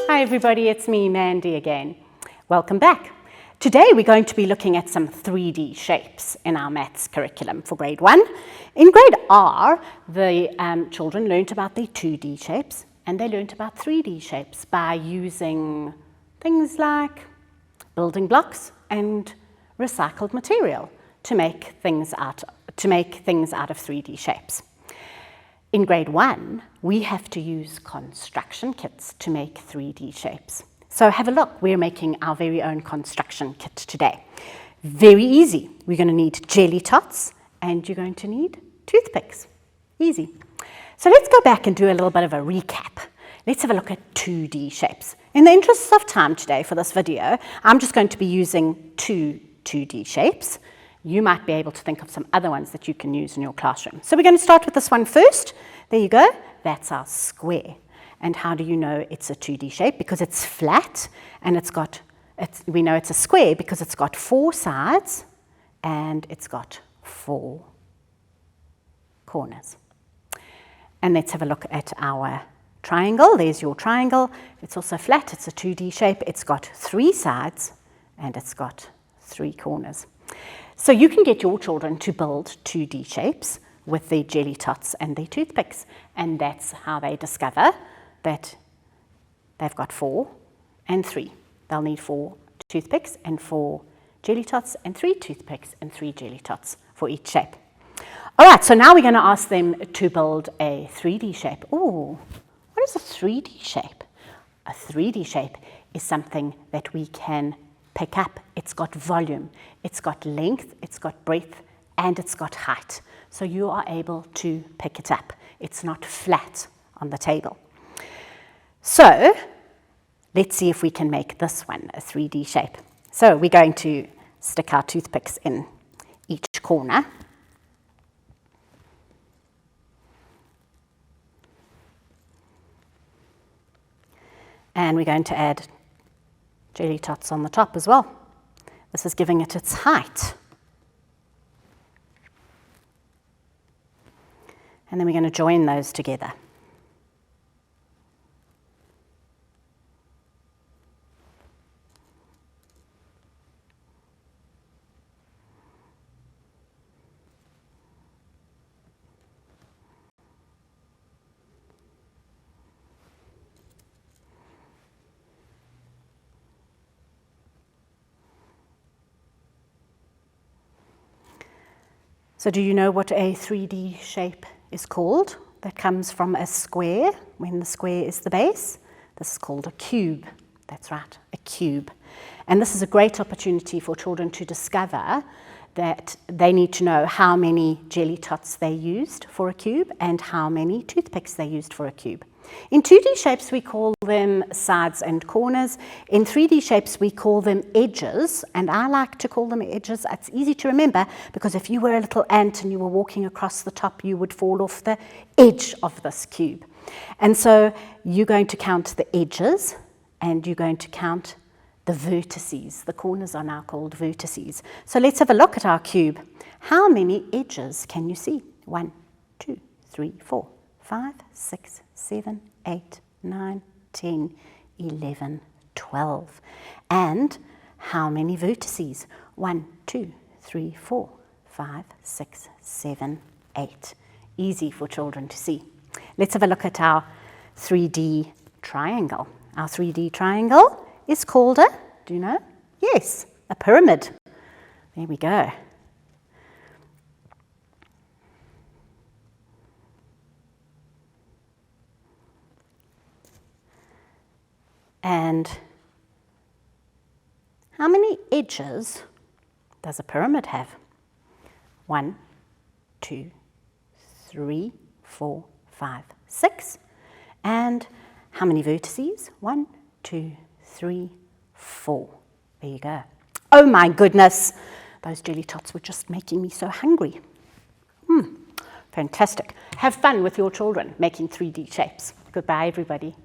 Hi everybody, it's me, Mandy again. Welcome back. Today we're going to be looking at some 3D shapes in our maths curriculum for grade 1. In grade R, the children learnt about the 2D shapes and they learnt about 3D shapes by using things like building blocks and recycled material to make things out of 3D shapes. In grade 1, we have to use construction kits to make 3D shapes. So have a look, we're making our very own construction kit today. Very easy. We're going to need jelly tots and you're going to need toothpicks. Easy. So let's go back and do a little bit of a recap. Let's have a look at 2D shapes. In the interests of time today for this video, I'm just going to be using two 2D shapes. You might be able to think of some other ones that you can use in your classroom. So we're going to start with this one first. There you go. That's our square. And how do you know it's a 2D shape? Because it's flat and we know it's a square because it's got 4 sides and it's got 4 corners. And let's have a look at our triangle. There's your triangle. It's also flat. It's a 2D shape. It's got 3 sides and it's got 3 corners. So you can get your children to build 2D shapes with their jelly tots and their toothpicks. And that's how they discover that they've got 4 and 3. They'll need 4 toothpicks and 4 jelly tots and 3 toothpicks and 3 jelly tots for each shape. All right, so now we're going to ask them to build a 3D shape. Ooh, what is a 3D shape? A 3D shape is something that we can pick up. It's got volume, it's got length, it's got breadth, and it's got height. So you are able to pick it up. It's not flat on the table. So let's see if we can make this one a 3D shape. So we're going to stick our toothpicks in each corner. And we're going to add jelly tots on the top as well. This is giving it its height. And then we're going to join those together. So do you know what a 3D shape is called? That comes from a square, when the square is the base. This is called a cube. That's right, a cube. And this is a great opportunity for children to discover that they need to know how many jelly tots they used for a cube and how many toothpicks they used for a cube. In 2D shapes, we call them sides and corners. In 3D shapes, we call them edges, and I like to call them edges. It's easy to remember because if you were a little ant and you were walking across the top, you would fall off the edge of this cube. And so you're going to count the edges and you're going to count the vertices. The corners are now called vertices. So let's have a look at our cube. How many edges can you see? 1, 2, 3, 4, 5, 6, 7, 8, 9, 10, 11, 12. And how many vertices? 1, 2, 3, 4, 5, 6, 7, 8. Easy for children to see. Let's have a look at our 3D triangle. Our 3D triangle is called a, do you know? Yes, a pyramid. There we go. And how many edges does a pyramid have? 1, 2, 3, 4, 5, 6. And how many vertices? 1, 2, 3, 4. There you go. Oh my goodness, those jelly tots were just making me so hungry. Fantastic. Have fun with your children making 3D shapes. Goodbye, everybody.